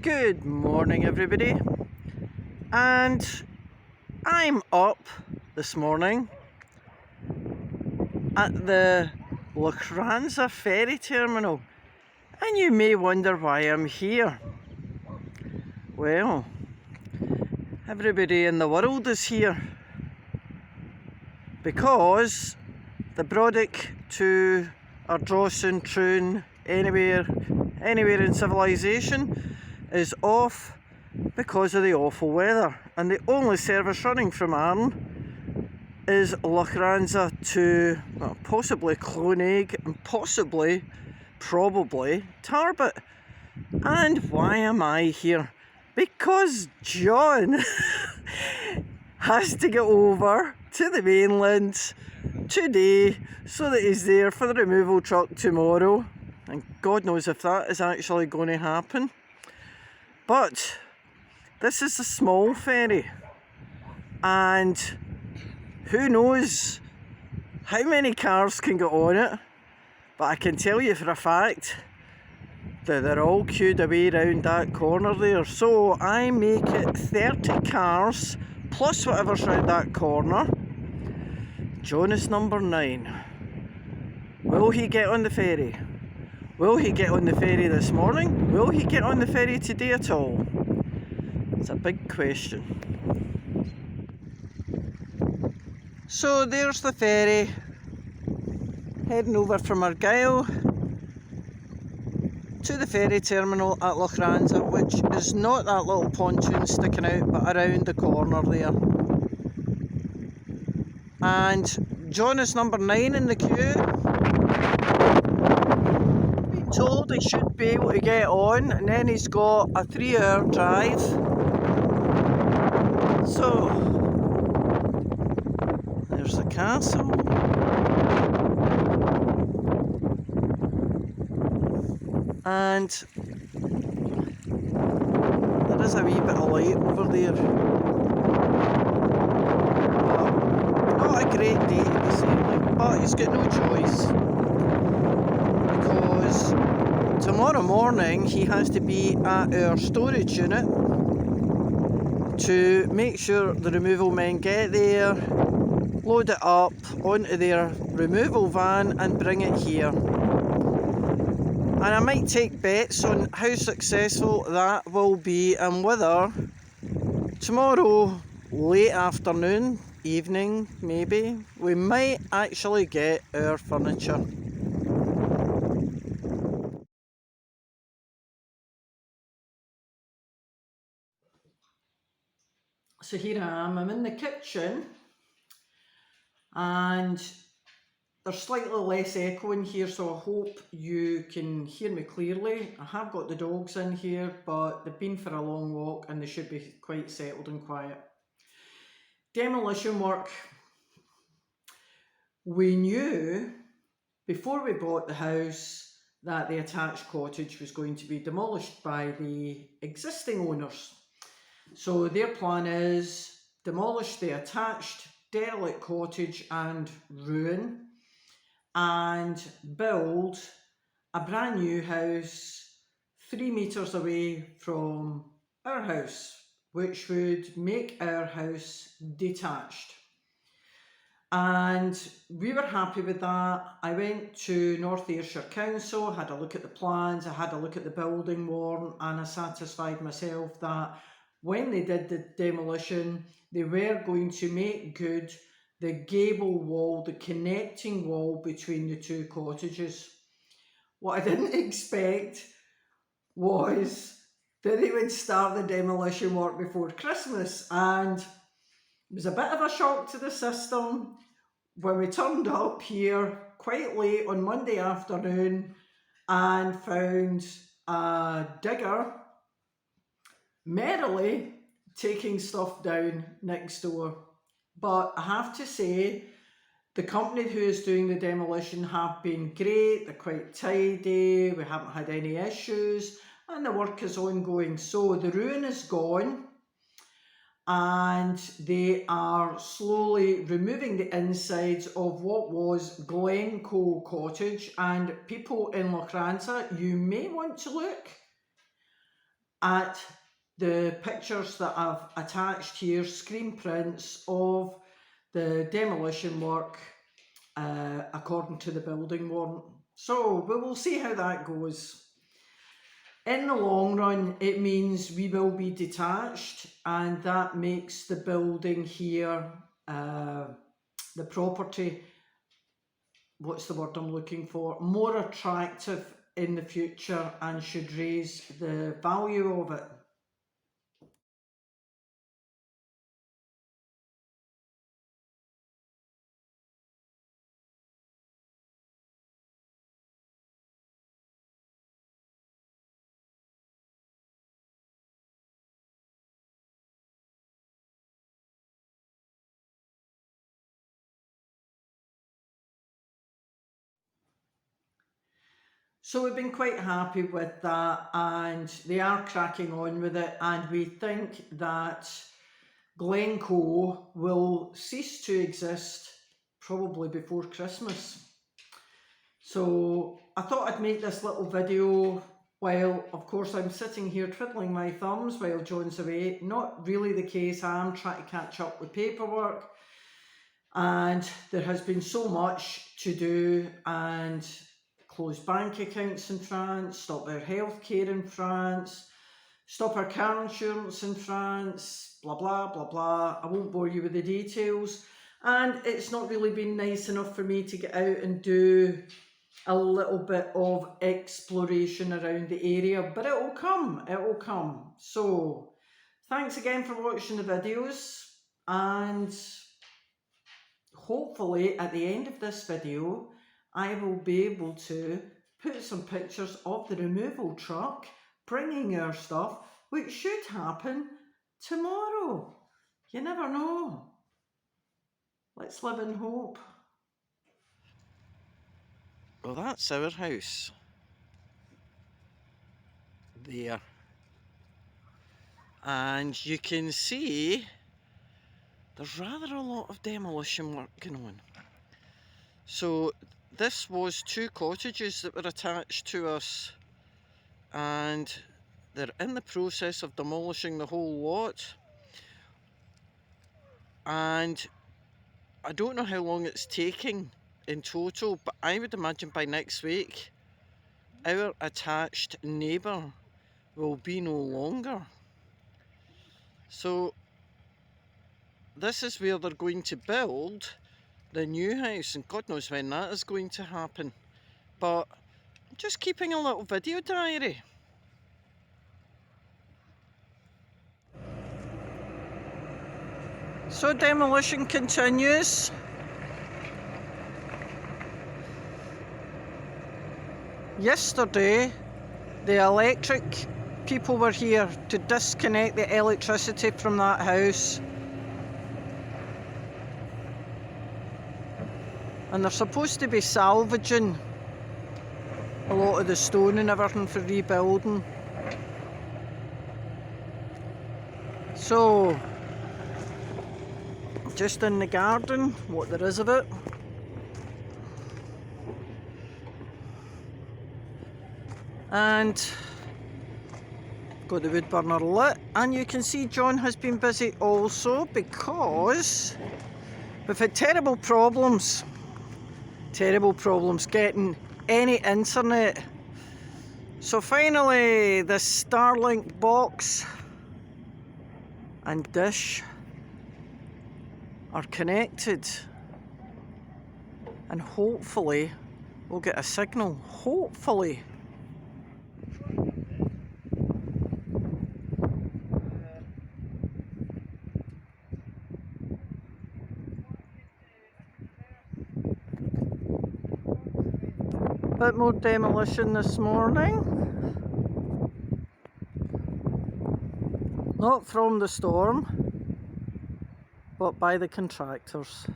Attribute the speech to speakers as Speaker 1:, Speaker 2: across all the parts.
Speaker 1: Good morning, everybody, and I'm up this morning at the Lochranza ferry terminal, and you may wonder why I'm here. Well, everybody in the world is here because the Brodick to Ardrossan, Troon, anywhere in civilization is off because of the awful weather, and the only service running from Arran is Lochranza to possibly Clonegg and probably Tarbet. And why am I here? Because John has to get over to the mainland today so that he's there for the removal truck tomorrow, and God knows if that is actually going to happen. But this is a small ferry, and who knows how many cars can get on it, but I can tell you for a fact that they're all queued away round that corner there. So I make it 30 cars plus whatever's round that corner. John is number 9. Will he get on the ferry? Will he get on the ferry this morning? Will he get on the ferry today at all? It's a big question. So there's the ferry heading over from Argyll to the ferry terminal at Lochranza, which is not that little pontoon sticking out, but around the corner there. And John is number 9 in the queue. Been told he should be able to get on, and then he's got a 3-hour drive. So there's the castle. And there is a wee bit of light over there. Not a great day to be sailing, but he's got no choice, because tomorrow morning he has to be at our storage unit to make sure the removal men get there, load it up onto their removal van and bring it here. And I might take bets on how successful that will be, and whether tomorrow late afternoon, evening maybe, we might actually get our furniture. So here I am, I'm in the kitchen, and there's slightly less echo in here, so I hope you can hear me clearly. I have got the dogs in here, but they've been for a long walk and they should be quite settled and quiet. Demolition work. We knew before we bought the house that the attached cottage was going to be demolished by the existing owners. So their plan is demolish the attached derelict cottage and ruin, and build a brand new house 3 metres away from our house, which would make our house detached. And we were happy with that. I went to North Ayrshire Council, had a look at the plans, I had a look at the building warrant, and I satisfied myself that when they did the demolition, they were going to make good the gable wall, the connecting wall between the 2 cottages. What I didn't expect was that they would start the demolition work before Christmas, and it was a bit of a shock to the system when we turned up here quite late on Monday afternoon and found a digger merrily taking stuff down next door. But I have to say, the company who is doing the demolition have been great, they're quite tidy, we haven't had any issues, and the work is ongoing. So the ruin is gone, and they are slowly removing the insides of what was Glencoe Cottage. And people in Lochranza, you may want to look at the pictures that I've attached here, screen prints of the demolition work according to the building warrant. So we will see how that goes. In the long run, it means we will be detached, and that makes the building here, the property, what's the word I'm looking for, more attractive in the future and should raise the value of it. So we've been quite happy with that, and they are cracking on with it, and we think that Glencoe will cease to exist probably before Christmas. So I thought I'd make this little video while, of course, I'm sitting here twiddling my thumbs while John's away. Not really the case. I am trying to catch up with paperwork, and there has been so much to do, and close bank accounts in France, stop our healthcare in France, stop our car insurance in France, blah, blah, blah, blah. I won't bore you with the details. And it's not really been nice enough for me to get out and do a little bit of exploration around the area, but it will come, it will come. So thanks again for watching the videos, and hopefully at the end of this video I will be able to put some pictures of the removal truck bringing our stuff, which should happen tomorrow. You never know. Let's live in hope. Well, that's our house. There. And you can see there's rather a lot of demolition work going on. So this was 2 cottages that were attached to us, and they're in the process of demolishing the whole lot. And I don't know how long it's taking in total, but I would imagine by next week our attached neighbour will be no longer. So this is where they're going to build the new house, and God knows when that is going to happen. But I'm just keeping a little video diary. So demolition continues. Yesterday, the electric people were here to disconnect the electricity from that house. And they're supposed to be salvaging a lot of the stone and everything for rebuilding. So, just in the garden, what there is of it. And got the wood burner lit, and you can see John has been busy also, because we've had terrible problems getting any internet. So finally the Starlink box and dish are connected, and hopefully we'll get a signal, hopefully. Bit more demolition this morning. Not from the storm, but by the contractors.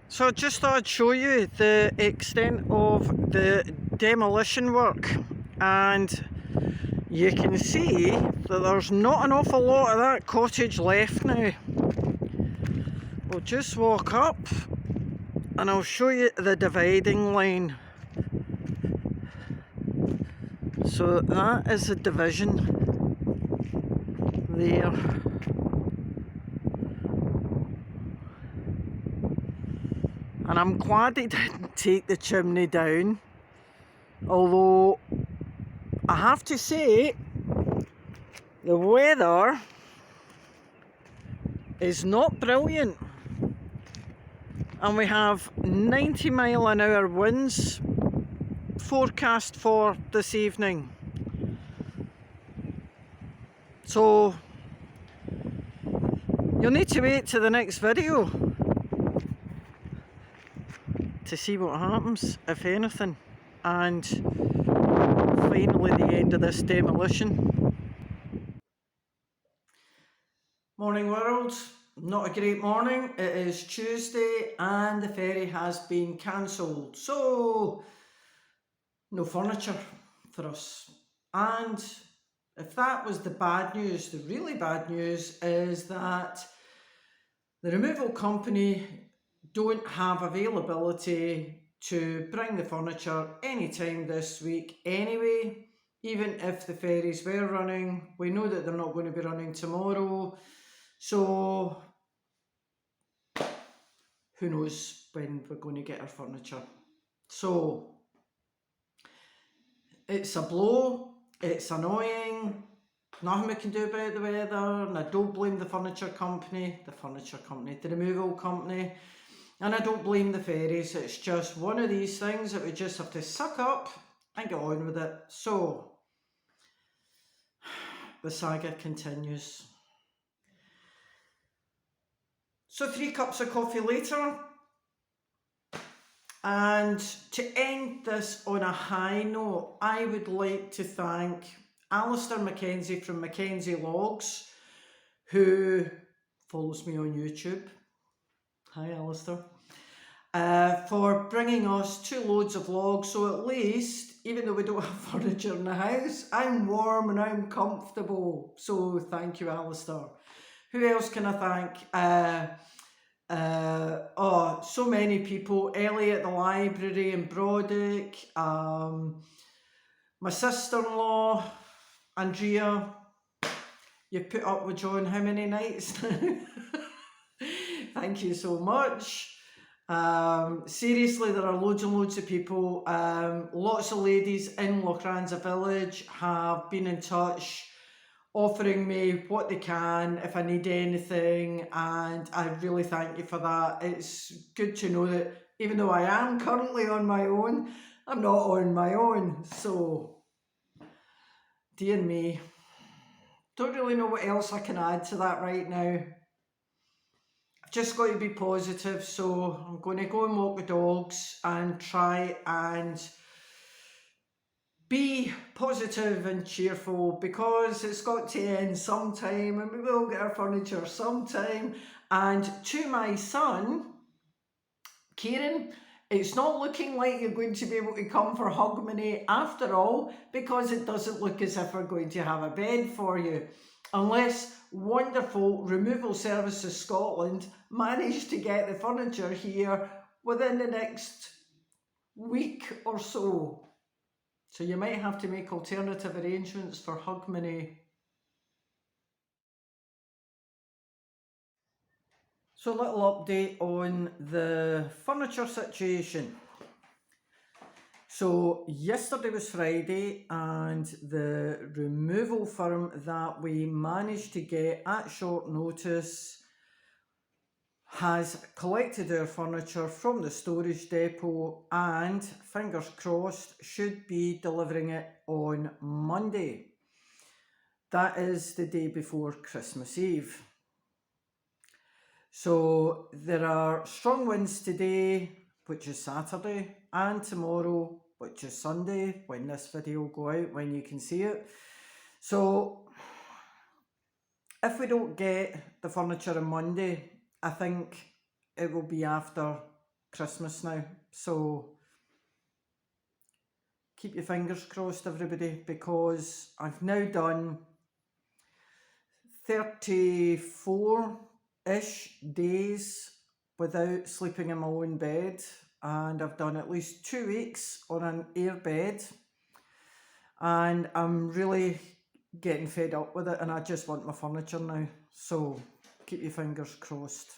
Speaker 1: So I just thought I'd show you the extent of the demolition work, and you can see that there's not an awful lot of that cottage left now. We'll just walk up and I'll show you the dividing line. So that is a division there. And I'm glad he didn't take the chimney down, although I have to say the weather is not brilliant, and we have 90-mile-an-hour winds forecast for this evening. So you'll need to wait to the next video to see what happens, if anything, and finally the end of this demolition. Morning world, not a great morning. It is Tuesday and the ferry has been cancelled, so no furniture for us. And if that was the bad news, the really bad news is that the removal company don't have availability to bring the furniture anytime this week anyway. Even if the ferries were running, we know that they're not going to be running tomorrow, so who knows when we're going to get our furniture. So it's a blow, it's annoying, nothing we can do about the weather, and I don't blame the removal company, and I don't blame the ferries. It's just one of these things that we just have to suck up and get on with it. So the saga continues. So 3 cups of coffee later, and to end this on a high note, I would like to thank Alistair Mackenzie from Mackenzie Logs, who follows me on YouTube. Hi Alistair. For bringing us 2 loads of logs, so at least, even though we don't have furniture in the house, I'm warm and I'm comfortable. So thank you, Alistair. Who else can I thank? So many people. Ellie at the library in Brodick, my sister-in-law, Andrea. You've put up with John how many nights now? Thank you so much. Seriously, there are loads and loads of people. Lots of ladies in Lochranza village have been in touch, offering me what they can if I need anything, and I really thank you for that. It's good to know that even though I am currently on my own, I'm not on my own. So, dear me, don't really know what else I can add to that right now. I've just got to be positive, so I'm going to go and walk the dogs and try and be positive and cheerful, because it's got to end sometime and we will get our furniture sometime. And to my son, Kieran, it's not looking like you're going to be able to come for Hogmanay after all, because it doesn't look as if we're going to have a bed for you, unless wonderful Removal Services Scotland manage to get the furniture here within the next week or so. So you might have to make alternative arrangements for Hogmanay. So a little update on the furniture situation. So yesterday was Friday, and the removal firm that we managed to get at short notice has collected our furniture from the storage depot and, fingers crossed, should be delivering it on Monday. That is the day before Christmas Eve. So there are strong winds today, which is Saturday, and tomorrow, which is Sunday, when this video will go out, when you can see it. So if we don't get the furniture on Monday, I think it will be after Christmas now. So keep your fingers crossed, everybody, because I've now done 34-ish days without sleeping in my own bed, and I've done at least 2 weeks on an air bed, and I'm really getting fed up with it, and I just want my furniture now. So keep your fingers crossed.